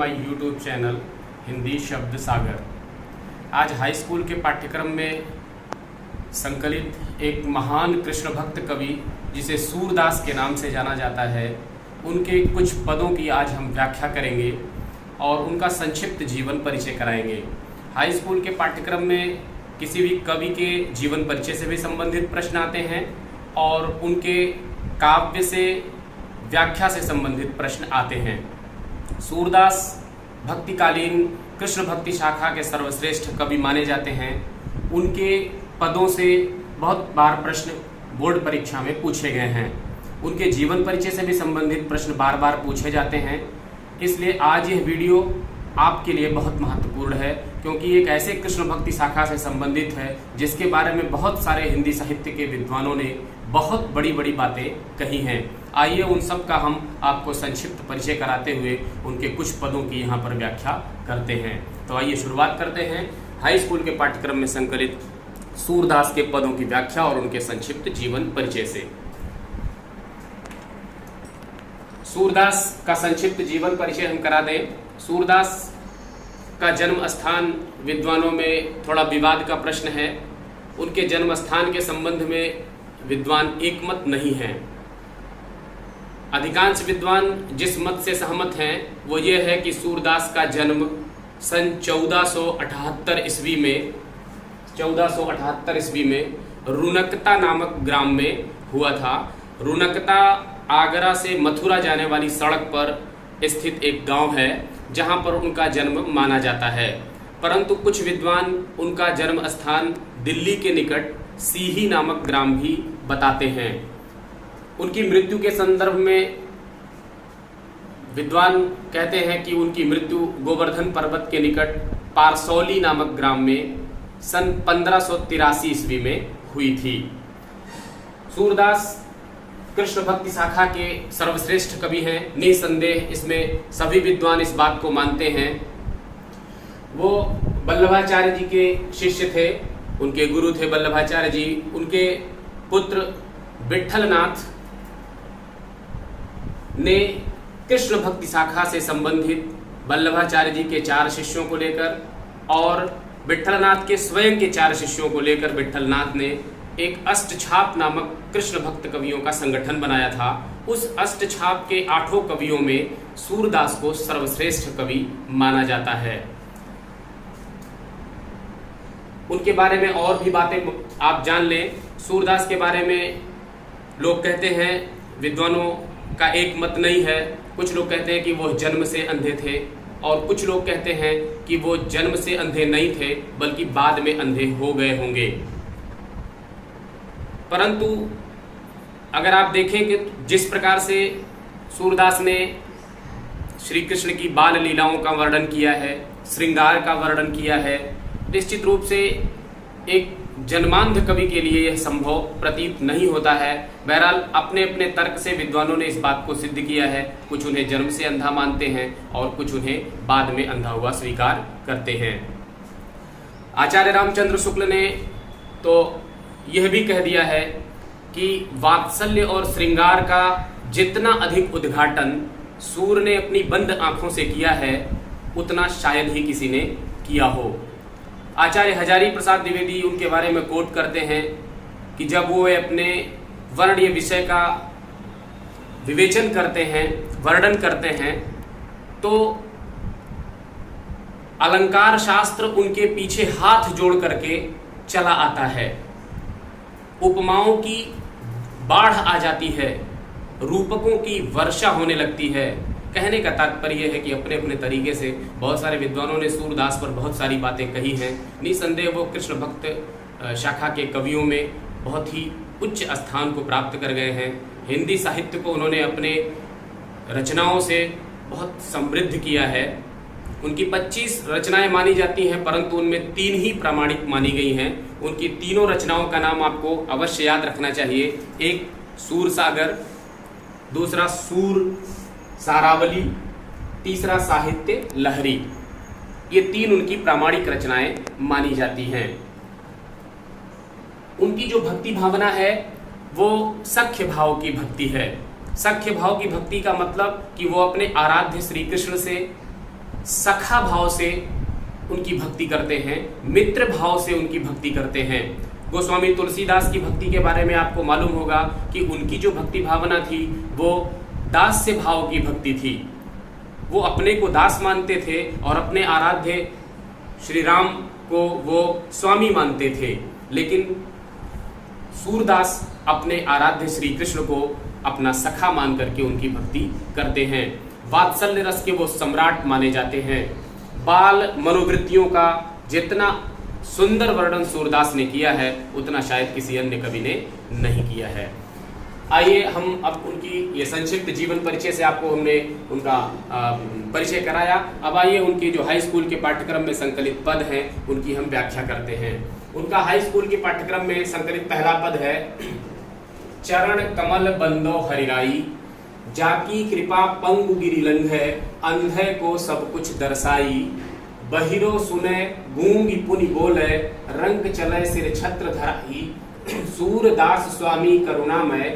My YouTube channel Hindi शब्द सागर। आज high school के पाठ्यक्रम में संकलित एक महान कृष्ण भक्त कवि जिसे सूरदास के नाम से जाना जाता है, उनके कुछ पदों की आज हम व्याख्या करेंगे और उनका संक्षिप्त जीवन परिचय कराएंगे। हाई स्कूल के पाठ्यक्रम में किसी भी कवि के जीवन परिचय से भी संबंधित प्रश्न आते हैं और उनके काव्य से व्याख्या से संबंधित प्रश्न आते हैं। सूरदास भक्तिकालीन कृष्ण भक्ति शाखा के सर्वश्रेष्ठ कवि माने जाते हैं। उनके पदों से बहुत बार प्रश्न बोर्ड परीक्षा में पूछे गए हैं। उनके जीवन परिचय से भी संबंधित प्रश्न बार बार पूछे जाते हैं। इसलिए आज यह वीडियो आपके लिए बहुत महत्वपूर्ण है, क्योंकि एक ऐसे कृष्ण भक्ति शाखा से संबंधित है जिसके बारे में बहुत सारे हिंदी साहित्य के विद्वानों ने बहुत बड़ी बड़ी बातें कही हैं। आइए उन सब का हम आपको संक्षिप्त परिचय कराते हुए उनके कुछ पदों की यहाँ पर व्याख्या करते हैं। तो आइए शुरुआत करते हैं हाई स्कूल के पाठ्यक्रम में संकलित सूरदास के पदों की व्याख्या और उनके संक्षिप्त जीवन परिचय से। सूरदास का संक्षिप्त जीवन परिचय हम करा दें। सूरदास का जन्म स्थान विद्वानों में थोड़ा विवाद का प्रश्न है। उनके जन्म स्थान के संबंध में विद्वान एकमत नहीं हैं। अधिकांश विद्वान जिस मत से सहमत हैं वो ये है कि सूरदास का जन्म सन 1478 ईस्वी में रुनकता नामक ग्राम में हुआ था। रुनकता आगरा से मथुरा जाने वाली सड़क पर स्थित एक गांव है जहां पर उनका जन्म माना जाता है, परंतु कुछ विद्वान उनका जन्म स्थान दिल्ली के निकट सीही नामक ग्राम भी बताते हैं। उनकी मृत्यु के संदर्भ में विद्वान कहते हैं कि उनकी मृत्यु गोवर्धन पर्वत के निकट पारसौली नामक ग्राम में सन 1583 ईस्वी में हुई थी। सूरदास कृष्ण भक्ति शाखा के सर्वश्रेष्ठ कवि हैं, निसंदेह इसमें सभी विद्वान इस बात को मानते हैं। वो वल्लभाचार्य जी के शिष्य थे, उनके गुरु थे वल्लभाचार्य जी। उनके पुत्र विट्ठलनाथ ने कृष्ण भक्ति शाखा से संबंधित वल्लभाचार्य जी के 4 शिष्यों को लेकर और विट्ठलनाथ के स्वयं के 4 शिष्यों को लेकर विट्ठलनाथ ने एक अष्टछाप नामक कृष्ण भक्त कवियों का संगठन बनाया था। उस अष्टछाप के 8 कवियों में सूरदास को सर्वश्रेष्ठ कवि माना जाता है। उनके बारे में और भी बातें आप जान लें। सूरदास के बारे में लोग कहते हैं, विद्वानों का एक मत नहीं है। कुछ लोग कहते हैं कि वो जन्म से अंधे थे और कुछ लोग कहते हैं कि वो जन्म से अंधे नहीं थे बल्कि बाद में अंधे हो गए होंगे। परंतु अगर आप देखें कि जिस प्रकार से सूरदास ने श्री कृष्ण की बाल लीलाओं का वर्णन किया है, श्रृंगार का वर्णन किया है, निश्चित रूप से एक जन्मांध कवि के लिए यह संभव प्रतीत नहीं होता है। बहरहाल अपने अपने तर्क से विद्वानों ने इस बात को सिद्ध किया है। कुछ उन्हें जन्म से अंधा मानते हैं और कुछ उन्हें बाद में अंधा हुआ स्वीकार करते हैं। आचार्य रामचंद्र शुक्ल ने तो यह भी कह दिया है कि वात्सल्य और श्रृंगार का जितना अधिक उद्घाटन सूर ने अपनी बंद आंखों से किया है उतना शायद ही किसी ने किया हो। आचार्य हजारी प्रसाद द्विवेदी उनके बारे में कोट करते हैं कि जब वो अपने वर्ण्य विषय का विवेचन करते हैं, वर्णन करते हैं, तो अलंकार शास्त्र उनके पीछे हाथ जोड़ करके चला आता है। उपमाओं की बाढ़ आ जाती है, रूपकों की वर्षा होने लगती है। कहने का तात्पर्य है कि अपने अपने तरीके से बहुत सारे विद्वानों ने सूरदास पर बहुत सारी बातें कही हैं। निसंदेह वो कृष्ण भक्त शाखा के कवियों में बहुत ही उच्च स्थान को प्राप्त कर गए हैं। हिंदी साहित्य को उन्होंने अपने रचनाओं से बहुत समृद्ध किया है। उनकी 25 रचनाएं मानी जाती हैं, परंतु उनमें 3 ही प्रामाणिक मानी गई हैं। उनकी तीनों रचनाओं का नाम आपको अवश्य याद रखना चाहिए। एक सूर सागर, दूसरा सूर सारावली, तीसरा साहित्य लहरी। ये 3 उनकी प्रामाणिक रचनाएं मानी जाती हैं। उनकी जो भक्ति भावना है वो सख्य भाव की भक्ति है। सख्य भाव की भक्ति का मतलब कि वो अपने आराध्य श्री कृष्ण से सखा भाव से उनकी भक्ति करते हैं, मित्र भाव से उनकी भक्ति करते हैं। गोस्वामी तुलसीदास की भक्ति के बारे में आपको मालूम होगा कि उनकी जो भक्ति भावना थी वो दास्य भाव की भक्ति थी। वो अपने को दास मानते थे और अपने आराध्य श्री राम को वो स्वामी मानते थे, लेकिन सूरदास अपने आराध्य श्री कृष्ण को अपना सखा मान करके उनकी भक्ति करते हैं। वात्सल्य रस के वो सम्राट माने जाते हैं। बाल मनोवृत्तियों का जितना सुंदर वर्णन सूरदास ने किया है उतना शायद किसी अन्य कवि ने नहीं किया है। आइए हम अब उनकी ये संक्षिप्त जीवन परिचय से आपको हमने उनका परिचय कराया। अब आइए उनके जो हाई स्कूल के पाठ्यक्रम में संकलित पद हैं उनकी हम व्याख्या करते हैं। उनका हाई स्कूल के पाठ्यक्रम में संकलित पहला पद है, चरण कमल बंदो हरिराई, जाकी कृपा पंगु गिरि लंघै, अंधे को सब कुछ दर्शाई, बहिरो सुने गूंगी पुनि बोले, रंग चले सिर छत्र धराई, सूरदास स्वामी करुणामय,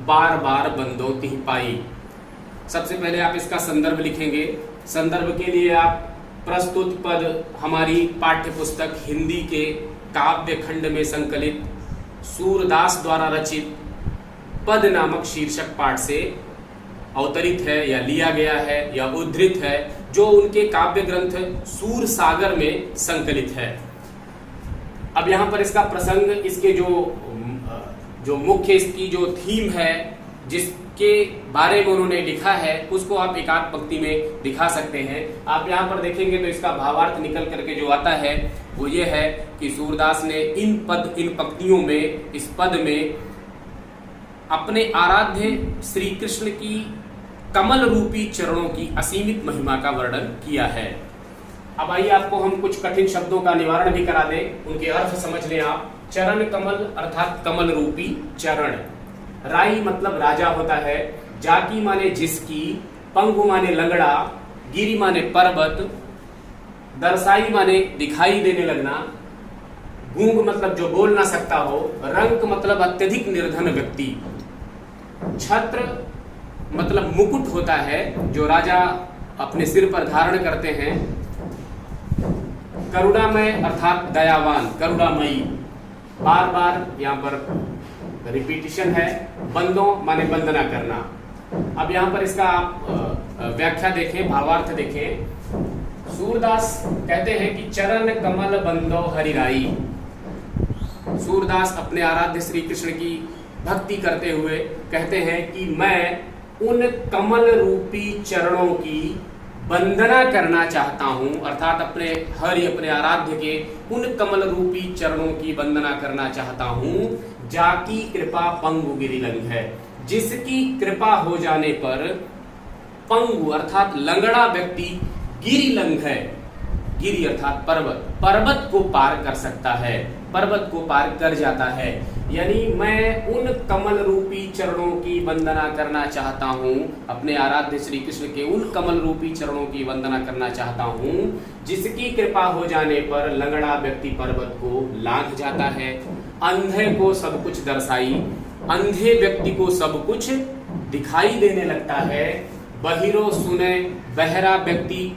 बार बार बंदो तिहि पाई। सबसे पहले आप इसका संदर्भ लिखेंगे। संदर्भ के लिए आप प्रस्तुत पद हमारी पाठ्य पुस्तक हिंदी के काव्य खंड में संकलित सूरदास द्वारा रचित पद नामक शीर्षक पाठ से अवतरित है या लिया गया है या उद्धृत है, जो उनके काव्य ग्रंथ सूर सागर में संकलित है। अब यहाँ पर इसका प्रसंग, इसके जो मुख्य इसकी जो थीम है जिसके बारे में उन्होंने लिखा है उसको आप एकाध पंक्ति में दिखा सकते हैं। आप यहाँ पर देखेंगे तो इसका भावार्थ निकल करके जो आता है वो ये है कि सूरदास ने इन पंक्तियों में, इस पद में अपने आराध्य श्री कृष्ण की कमल रूपी चरणों की असीमित महिमा का वर्णन किया है। अब आइए आपको हम कुछ कठिन शब्दों का निवारण भी करा दें, उनके अर्थ समझ लें आप। चरण कमल अर्थात कमल रूपी चरण, राई मतलब राजा होता है, जाकी माने जिसकी, पंगु माने लंगड़ा, गिरी माने पर्वत, दर्शाई माने दिखाई देने लगना, गूंग मतलब जो बोल ना सकता हो, रंक मतलब अत्यधिक निर्धन व्यक्ति, छत्र मतलब मुकुट होता है जो राजा अपने सिर पर धारण करते हैं, करुणामय अर्थात दयावान, करुणामयी, बार बार यहाँ पर रिपीटिशन है, बंदों माने वंदना करना। अब यहाँ पर इसका आप व्याख्या देखें, भावार्थ देखें। सूरदास कहते हैं कि चरण कमल बंदो हरिराई। सूरदास अपने आराध्य श्री कृष्ण की भक्ति करते हुए कहते हैं कि मैं उन कमल रूपी चरणों की वंदना करना चाहता हूं, अर्थात अपने आराध्य के उन कमल रूपी चरणों की वंदना करना चाहता हूं, जाकी कृपा पंगु गिरि लंघै, जिसकी कृपा हो जाने पर पंगु अर्थात लंगड़ा व्यक्ति गिरि लंघै, गिरि अर्थात पर्वत, पर्वत को पार कर सकता है, पर्वत को पार कर जाता है। यानी मैं उन कमल रूपी चरणों की वंदना करना चाहता हूं, अपने आराध्य श्री कृष्ण के उन कमल रूपी चरणों की वंदना करना चाहता हूं, जिसकी कृपा हो जाने पर लंगड़ा व्यक्ति पर्वत को लांघ जाता है, अंधे को सब कुछ दर्शाई, अंधे व्यक्ति को सब कुछ दिखाई देने लगता है, बहिरो सुने, बहरा व्यक्ति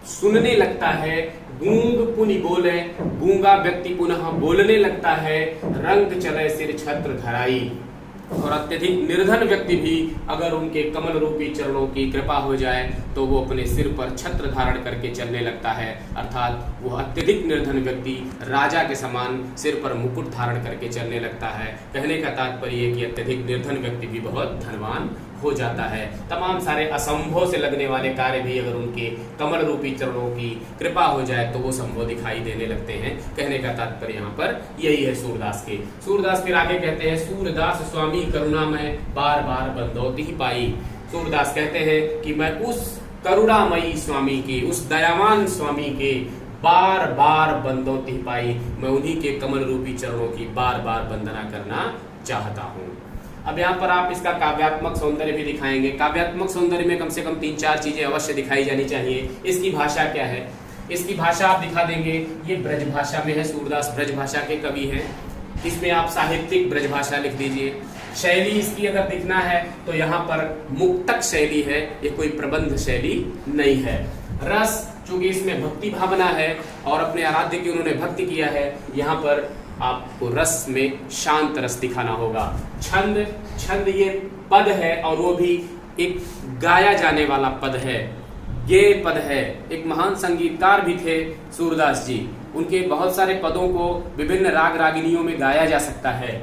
सुनने लगता है, गूंग पुनि बोले, गूंगा व्यक्ति पुनः बोलने लगता है, रंग चले सिर छत्र धराई, और अत्यधिक निर्धन व्यक्ति भी अगर उनके कमल रूपी चरणों की कृपा हो जाए तो वो अपने सिर पर छत्र धारण करके चलने लगता है, अर्थात वो अत्यधिक निर्धन व्यक्ति राजा के समान सिर पर मुकुट धारण करके चलने लगता है। कहने का तात्पर्य कि अत्यधिक निर्धन व्यक्ति भी बहुत धनवान हो जाता है। तमाम सारे असंभव से लगने वाले कार्य भी अगर उनके कमल रूपी चरणों की कृपा हो जाए तो वो संभव दिखाई देने लगते हैं। कहने का तात्पर्य यहाँ पर यही है सूरदास के। सूरदास फिर आगे कहते हैं, सूरदास स्वामी करुणामय बार बार बंदो तिहि पाई। सूरदास कहते हैं कि मैं उस करुणामयी स्वामी के, उस दयावान स्वामी के बार बार बंदो तिहि पाई, मैं उन्हीं के कमल रूपी चरणों की बार बार वंदना करना चाहता हूँ। अब यहाँ पर आप इसका काव्यात्मक सौंदर्य भी दिखाएंगे। काव्यात्मक सौंदर्य में कम से कम 3-4 चीजें अवश्य दिखाई जानी चाहिए। इसकी भाषा क्या है, इसकी भाषा आप दिखा देंगे। ये ब्रज भाषा में है, सूरदास ब्रज भाषा के कवि हैं। इसमें आप साहित्यिक ब्रज भाषा लिख दीजिए। शैली इसकी अगर दिखना है तो यहाँ पर मुक्तक शैली है, ये कोई प्रबंध शैली नहीं है। रस, चूंकि इसमें भक्ति भावना है और अपने आराध्य की उन्होंने भक्ति किया है, यहाँ पर आपको रस में शांत रस दिखाना होगा। छंद, छंद ये पद है और वो भी एक गाया जाने वाला पद है, ये पद है। एक महान संगीतकार भी थे सूरदास जी, उनके बहुत सारे पदों को विभिन्न राग रागिनियों में गाया जा सकता है।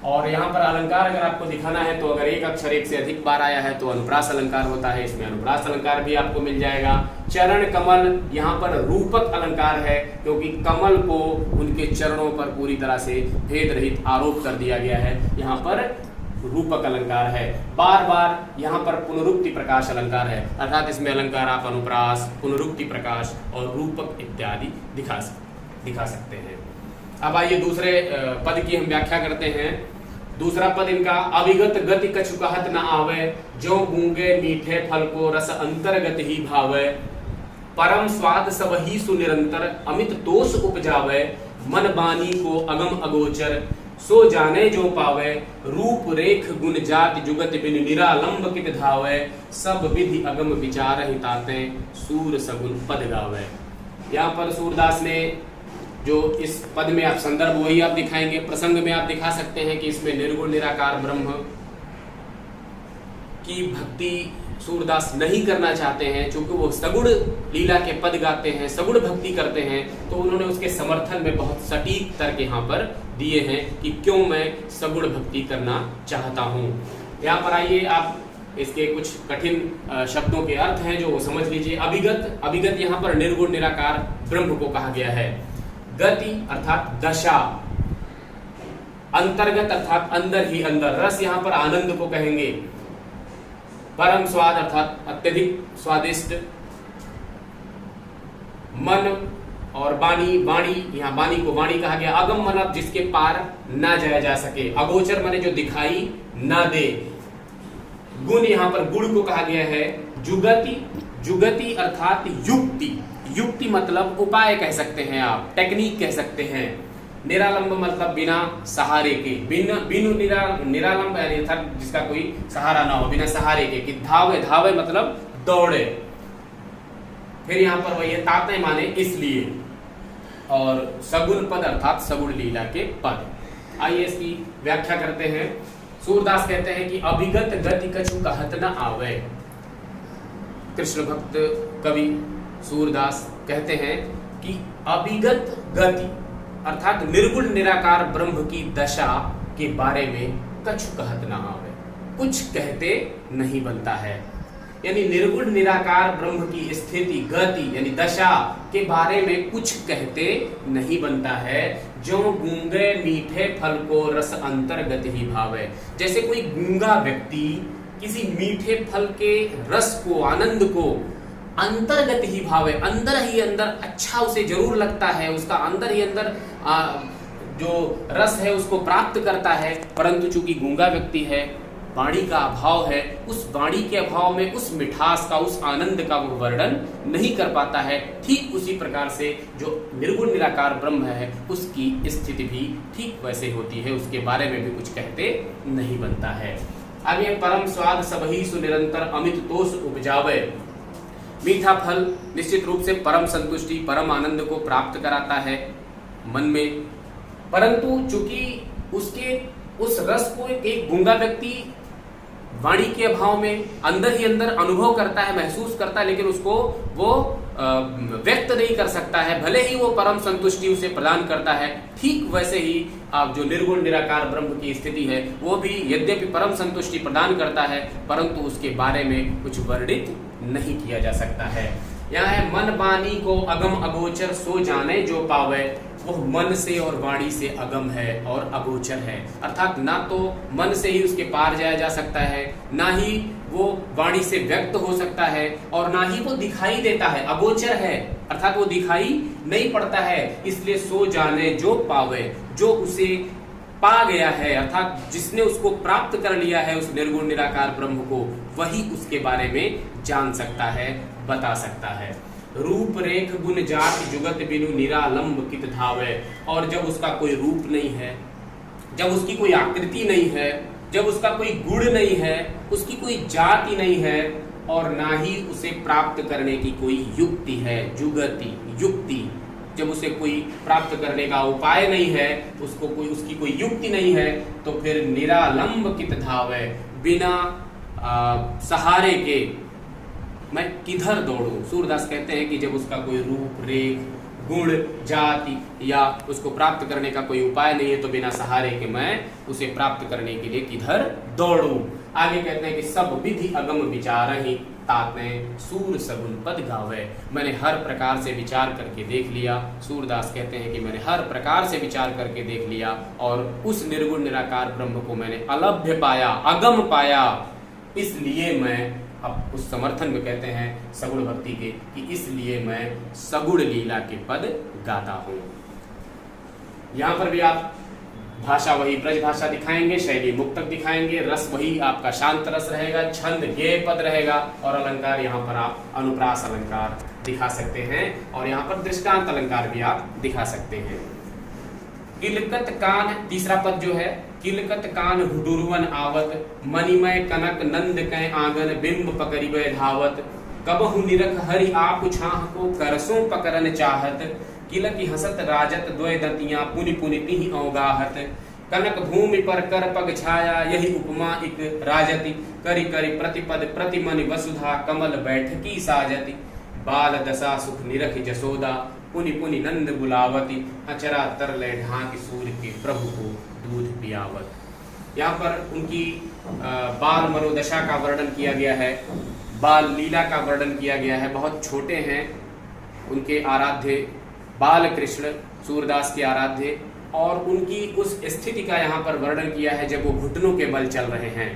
और यहाँ पर अलंकार अगर आपको दिखाना है तो अगर एक अक्षर एक से अधिक बार आया है तो अनुप्रास अलंकार होता है, इसमें अनुप्रास अलंकार भी आपको मिल जाएगा। चरण कमल, यहाँ पर रूपक अलंकार है क्योंकि कमल को उनके चरणों पर पूरी तरह से भेद रहित आरोप कर दिया गया है, यहाँ पर रूपक अलंकार है। बार बार यहाँ पर पुनरुक्ति प्रकाश अलंकार है, अर्थात इसमें अलंकार आप अनुप्रास, पुनरुक्ति प्रकाश और रूपक इत्यादि दिखा सकते हैं। अब आइए दूसरे पद की हम व्याख्या करते हैं। दूसरा पद इनका, अविगत गति कछु कहत न आवे, जो गूंगे मीठे फल को रस अंतर्गत ही भावे, परम स्वाद सब ही सुनिरंतर अमित तोष उपजावे, मन बानी को अगम अगोचर सो जाने जो पावे, रूप रेख गुण जाति जुगत बिन निरालंब कित धावे, सब विधि अगम विचार हिताते सूर सगुन पद गावे। यहाँ पर सूरदास ने जो इस पद में आप संदर्भ वही आप दिखाएंगे, प्रसंग में आप दिखा सकते हैं कि इसमें निर्गुण निराकार ब्रह्म की भक्ति सूरदास नहीं करना चाहते हैं, क्योंकि वो सगुण लीला के पद गाते हैं, सगुण भक्ति करते हैं, तो उन्होंने उसके समर्थन में बहुत सटीक तर्क यहाँ पर दिए हैं कि क्यों मैं सगुण भक्ति करना चाहता हूँ। यहाँ पर आइए आप इसके कुछ कठिन शब्दों के अर्थ हैं जो वो समझ लीजिए। अभिगत, अभिगत यहाँ पर निर्गुण निराकार ब्रह्म को कहा गया है। गति अर्थात दशा, अंतर्गत अर्थात अंदर ही अंदर, रस यहाँ पर आनंद को कहेंगे। परम स्वाद अर्थात अत्यधिक स्वादिष्ट, मन और बानी, वाणी, यहाँ वाणी को वाणी कहा गया। अगम मतलब जिसके पार ना जाया जा सके, अगोचर माने जो दिखाई ना दे। गुण यहाँ पर गुण को कहा गया है। जुगति, जुगति अर्थात युक्ति, युक्ति मतलब उपाय कह सकते हैं आप, टेक्निक कह सकते हैं। निरालंब मतलब बिना सहारे के, बिनु निरालंब अर्थात जिसका कोई सहारा ना हो, बिना सहारे के। कि धावे, धावे मतलब दौड़े। फिर यहाँ पर वही ताते माने इसलिए। और सगुण पद अर्थात सगुण लीला के पद। आइए इसकी व्याख्या करते हैं। सूरदास कहते हैं कि अभिगत गति कछु कहत न आवे। कृष्ण भक्त कवि सूरदास कहते हैं कि अभिगत गति अर्थात निर्गुण निराकार ब्रह्म की दशा के बारे में कछु कहत न आवे, कुछ कहते नहीं बनता है। यानी निर्गुण निराकार ब्रह्म की स्थिति, गति यानी दशा के बारे में कुछ कहते नहीं बनता है। जो गूंगे मीठे फल को रस अंतर्गत ही भावे। जैसे कोई गूंगा व्यक्ति किसी मीठे फल के रस को, आनंद को अंतर्गत ही भावे, अंदर ही अंदर अच्छा उसे जरूर लगता है, उसका अंदर ही अंदर जो रस है उसको प्राप्त करता है, परंतु चूंकि गूंगा व्यक्ति है, वाणी का अभाव है, उस वाणी के अभाव में उस मिठास का, उस आनंद का वो वर्णन नहीं कर पाता है। ठीक उसी प्रकार से जो निर्गुण निराकार ब्रह्म है उसकी स्थिति भी ठीक वैसे होती है, उसके बारे में भी कुछ कहते नहीं बनता है। अब ये परम स्वाद सबही सुनिरंतर अमित तोष उपजावे। मीठा फल निश्चित रूप से परम संतुष्टि, परम आनंद को प्राप्त कराता है मन में, परंतु चूंकि उसके उस रस को एक गूंगा व्यक्ति वाणी के अभाव में अंदर ही अंदर अनुभव करता है, महसूस करता है, लेकिन उसको वो व्यक्त नहीं कर सकता है, भले ही वो परम संतुष्टि उसे प्रदान करता है। ठीक वैसे ही आप जो निर्गुण निराकार ब्रह्म की स्थिति है वो भी यद्यपि परम संतुष्टि प्रदान करता है, परंतु उसके बारे में कुछ वर्णित नहीं किया जा सकता है। यहाँ है मन बानी को अगम अगोचर सो जाने जो पावे। वो मन से और वाणी से अगम है और अगोचर है, अर्थात ना तो मन से ही उसके पार जाया जा सकता है, ना ही वो वाणी से व्यक्त हो सकता है, और ना ही वो दिखाई देता है, अगोचर है, अर्थात वो दिखाई नहीं पड़ता है। इसलिए सो जाने जो पावे, जो उसे पा गया है, अर्थात जिसने उसको प्राप्त कर लिया है उस निर्गुण निराकार ब्रह्म को, वही उसके बारे में जान सकता है, बता सकता है। रूप रेख गुण जाति जुगत बिनु निरालंब कित धावे। और जब उसका कोई रूप नहीं है, जब उसकी कोई आकृति नहीं है, जब उसका कोई गुण नहीं है, उसकी कोई जाति नहीं है, और ना ही उसे प्राप्त करने की कोई युक्ति है। जुगति, युक्ति, जब उसे कोई प्राप्त करने का उपाय नहीं है, उसकी कोई युक्ति नहीं है, तो फिर निरालंब कित धावै, बिना सहारे के मैं किधर दौड़ूं। सूरदास कहते हैं कि जब उसका कोई रूप, रेख, गुण, जाति या उसको प्राप्त करने का कोई उपाय नहीं है, तो बिना सहारे के मैं उसे प्राप्त करने के लिए किधर दौड़ूं। आगे कहते हैं कि सब विधि अगम विचार ही ताते सूर सगुन पद गावे। मैंने हर प्रकार से विचार करके देख लिया। सूरदास कहते हैं कि मैंने हर प्रकार से विचार करके देख लिया और उस निर्गुण निराकार ब्रह्म को मैंने अलभ्य पाया, अगम पाया। इसलिए मैं, अब उस समर्थन में कहते हैं सगुण भक्ति के, कि इसलिए मैं सगुण लीला के पद गाता हूं। यहां पर भी आप भाषा वही ब्रज भाषा दिखाएंगे, शैली मुक्तक दिखाएंगे, रस वही आपका शांत रस रहेगा, छंद गेय पद रहेगा, और अलंकार यहाँ पर आप अनुप्रास अलंकार दिखा सकते हैं, और यहाँ पर दृष्टांत अलंकार भी आप दिखा सकते हैं। किलकत कान, तीसरा पद जो है, किलकत कान हुडुरवन आवत, मणिमय कनक नंद कै आंगन, बिंब पकड़िबे धावत, कबहु निरख हरि आप छाह को, करसों पकड़न चाहत, किलकी हसत राजत द्वय दतियां, पुनि पुनि तिहि अवगाहत, कनक भूमि पर कर पग छाया, यही उपमा इक राजति, करि करि प्रतिपद प्रतिमनि वसुधा, कमल बैठकी साजति, बाल दशा सुख निरख जसोदा, पुनि पुनि नंद बुलावती, अचरा तरले ढांक सूर्य के प्रभु को दूध पियावत। यहाँ पर उनकी बाल मनोदशा का वर्णन किया गया है, बाल लीला का वर्णन किया गया है। बहुत छोटे हैं उनके आराध्य बाल कृष्ण, सूरदास के आराध्य, और उनकी उस स्थिति का यहाँ पर वर्णन किया है जब वो घुटनों के बल चल रहे हैं।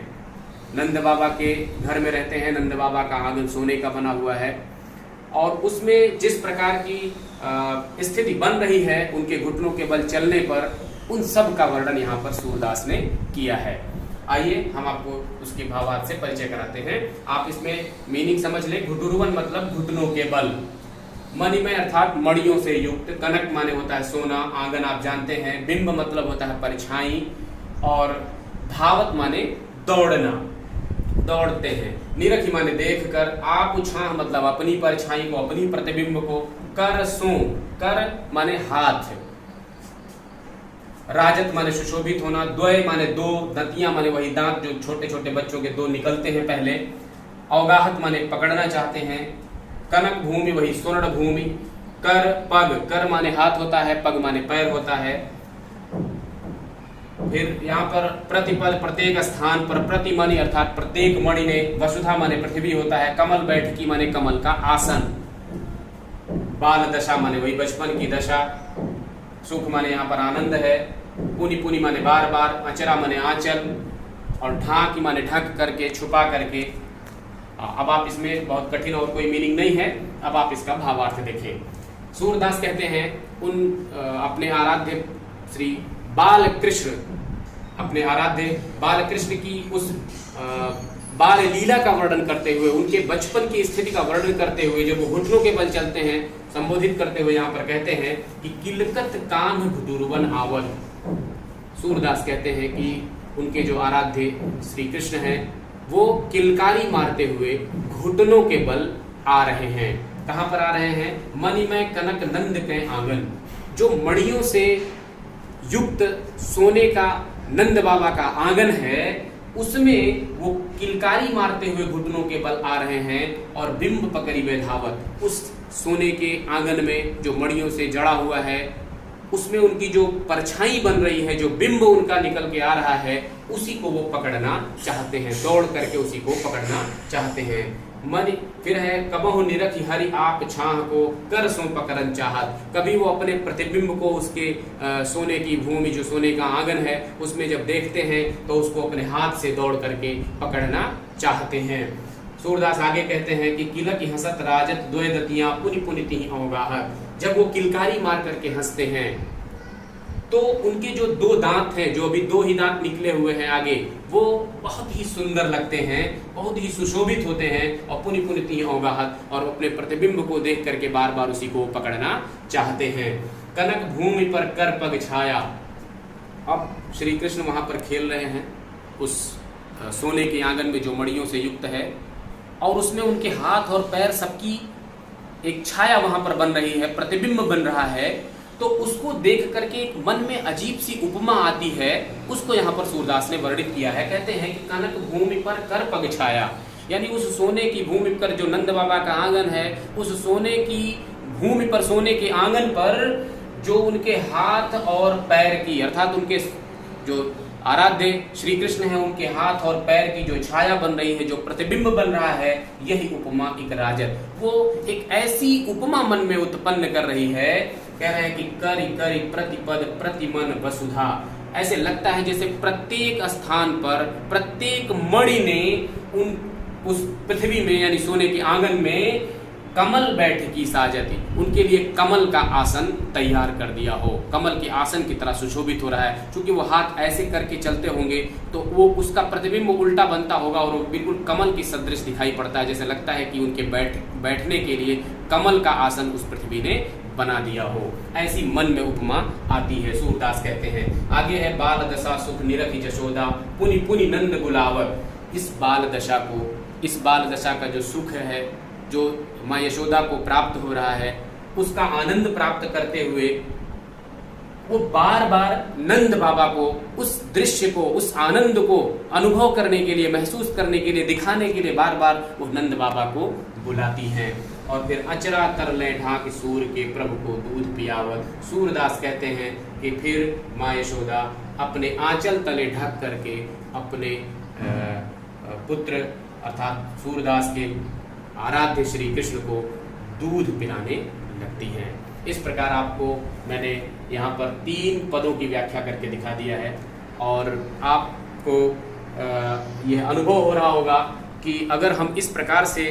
नंद बाबा के घर में रहते हैं, नंद बाबा का आंगन सोने का बना हुआ है, और उसमें जिस प्रकार की स्थिति बन रही है उनके घुटनों के बल चलने पर, उन सब का वर्णन यहाँ पर सूरदास ने किया है। आइए हम आपको उसके भावार्थ से परिचय कराते हैं। आप इसमें मीनिंग समझ लें। घुटुरवन मतलब घुटनों के बल, मणिमय अर्थात मणियों से युक्त, कनक माने होता है सोना, आंगन आप जानते हैं, बिंब मतलब होता है परछाई, और धावत माने दौड़ना, दौड़ते हैं, निरखी माने देख कर, आप छाह मतलब अपनी परछाई को, अपनी प्रतिबिंब को, कर सो, कर माने हाथ, राजत माने सुशोभित होना, द्वय माने दो, दंतियां माने वही दांत जो छोटे छोटे बच्चों के दो निकलते हैं पहले, अवगाहत माने पकड़ना चाहते हैं, कनक भूमि वही स्वर्ण भूमि, कर पग, कर माने हाथ होता है, पग माने पैर होता है। फिर यहाँ पर प्रतिपद प्रत्येक स्थान पर, प्रतिमणि अर्थात प्रत्येक मणि ने, वसुधा माने पृथ्वी होता है, कमल बैठकी माने कमल का आसन, बाल दशा माने वही बचपन की दशा, सुख माने यहाँ पर आनंद है, पुनि पुनि माने बार बार, अचरा माने आंचल, और ढांक माने ढक करके, छुपा करके। अब आप इसमें बहुत कठिन और कोई मीनिंग नहीं है, अब आप इसका भावार्थ देखें। सूरदास कहते हैं उन अपने आराध्य श्री बाल कृष्ण, अपने आराध्य बाल कृष्ण की उस बाल लीला का वर्णन करते हुए, उनके बचपन की स्थिति का वर्णन करते हुए, जब वो घुटनों के बल चलते हैं, संबोधित करते हुए यहाँ पर कहते हैं कि किलकत कान घुटुरवन आवत। सूरदास कहते हैं कि उनके जो आराध्य श्री कृष्ण हैं वो किलकारी मारते हुए घुटनों के बल आ रहे हैं। कहाँ पर आ रहे हैं? मणिमय कनक नंद के आंगन, जो मणियों से युक्त सोने का नंद बाबा का आंगन है, उसमें वो किलकारी मारते हुए घुटनों के बल आ रहे हैं, और बिंब पकड़ी में धावत, उस सोने के आंगन में जो मणियों से जड़ा हुआ है, उसमें उनकी जो परछाई बन रही है, जो बिंब उनका निकल के आ रहा है, उसी को वो पकड़ना चाहते हैं, दौड़ करके उसी को पकड़ना चाहते हैं। मन फिर है कबहु निरखि हरि आप छाह को, कर सो पकड़न चाहत। कभी वो अपने प्रतिबिंब को उसके सोने की भूमि, जो सोने का आंगन है, उसमें जब देखते हैं तो उसको अपने हाथ से दौड़ करके पकड़ना चाहते हैं। सूरदास आगे कहते हैं कि किलकी हसत राजत द्वय दतियां पुनि पुनि तिहि अवगाहत। जब वो किलकारी मार करके हंसते हैं तो उनके जो दो दांत हैं, जो अभी दो ही दांत निकले हुए हैं आगे, वो बहुत ही सुंदर लगते हैं, बहुत ही सुशोभित होते हैं, और पुनि पुनि तिहि अवगाहत, और अपने प्रतिबिंब को देख करके बार बार उसी को पकड़ना चाहते हैं। कनक भूमि पर कर पग छाया। अब श्री कृष्ण वहां पर खेल रहे हैं उस सोने के आंगन में जो मणियों से युक्त है, और उसमें उनके हाथ और पैर सबकी एक छाया वहां पर बन रही है, प्रतिबिंब बन रहा है, तो उसको देख करके एक मन में अजीब सी उपमा आती है। उसको यहाँ पर सूरदास ने वर्णित किया है। कहते हैं कि कनक भूमि पर कर पग छाया, यानी उस सोने की भूमि पर जो नंद बाबा का आंगन है, उस सोने की भूमि पर, सोने के आंगन पर जो उनके हाथ और पैर की, अर्थात उनके जो आराध्य श्री कृष्ण है, उनके हाथ और पैर की जो छाया बन रही है, जो प्रतिबिंब बन रहा है, यही उपमा एक राजत, वो एक ऐसी उपमा मन में उत्पन्न कर रही है। कह रहे हैं कि करि करि प्रतिपद प्रतिमन वसुधा, ऐसे लगता है जैसे प्रत्येक स्थान पर, प्रत्येक मणि ने उस पृथ्वी में, यानी सोने के आंगन में कमल बैठकी साजती, उनके लिए कमल का आसन तैयार कर दिया हो, कमल के आसन की तरह सुशोभित हो रहा है। क्योंकि वो हाथ ऐसे करके चलते होंगे तो वो उसका प्रतिबिंब उल्टा बनता होगा और वो बिल्कुल कमल की सदृश दिखाई पड़ता है, जैसे लगता है कि उनके बैठने के लिए कमल का आसन उस पृथ्वी ने बना दिया हो। ऐसी मन में उपमा आती है, सूरदास कहते हैं। आगे है बाल दशा सुख निरखि जशोदा पुनि पुनि नंद गुलावर। इस बाल दशा को, इस बाल दशा का जो सुख है, जो माँ यशोदा को प्राप्त हो रहा है, उसका आनंद प्राप्त करते हुए वो बार बार नंद बाबा को, उस दृश्य को, उस आनंद को अनुभव करने के लिए, महसूस करने के लिए, दिखाने के लिए बार बार वो नंद बाबा को बुलाती हैं। और फिर अचरा तरले ढाक सूर के प्रभु को दूध पियावत। सूरदास कहते हैं कि फिर माँ यशोदा अपने आंचल तले ढक करके अपने पुत्र अर्थात सूरदास के आराध्य श्री कृष्ण को दूध पिलाने लगती हैं। इस प्रकार आपको मैंने यहाँ पर 3 पदों की व्याख्या करके दिखा दिया है और आपको यह अनुभव हो रहा होगा कि अगर हम इस प्रकार से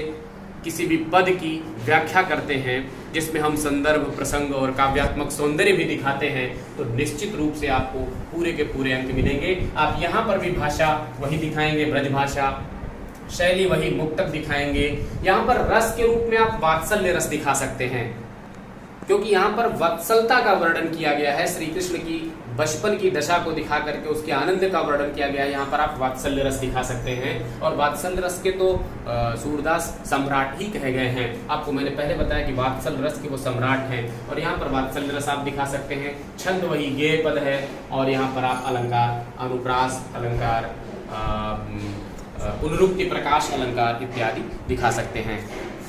किसी भी पद की व्याख्या करते हैं जिसमें हम संदर्भ, प्रसंग और काव्यात्मक सौंदर्य भी दिखाते हैं, तो निश्चित रूप से आपको पूरे के पूरे अंक मिलेंगे। आप यहाँ पर भी भाषा वही दिखाएंगे, ब्रज भाषा, शैली वही मुक्तक दिखाएंगे। यहाँ पर रस के रूप में आप वात्सल्य रस दिखा सकते हैं, क्योंकि यहाँ पर वत्सलता का वर्णन किया गया है। श्री कृष्ण की बचपन की दशा को दिखा करके उसके आनंद का वर्णन किया गया है। यहाँ पर आप वात्सल्य रस दिखा सकते हैं और वात्सल्य रस के तो सूरदास सम्राट ही कहे गए हैं। आपको मैंने पहले बताया कि वात्सल्य रस के वो सम्राट हैं और यहाँ पर वात्सल्य रस आप दिखा सकते हैं। छंद वही गेय पद है और यहाँ पर आप अलंकार, अनुप्रास अलंकार, पुनरुक्ति, प्रकाश अलंकार इत्यादि दिखा सकते हैं।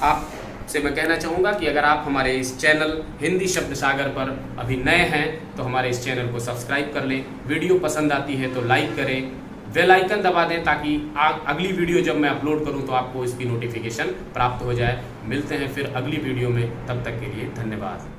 आप से मैं कहना चाहूँगा कि अगर आप हमारे इस चैनल हिंदी शब्द सागर पर अभी नए हैं तो हमारे इस चैनल को सब्सक्राइब कर लें। वीडियो पसंद आती है तो लाइक करें, बेल आइकन दबा दें ताकि अगली वीडियो जब मैं अपलोड करूं तो आपको इसकी नोटिफिकेशन प्राप्त हो जाए। मिलते हैं फिर अगली वीडियो में, तब तक के लिए धन्यवाद।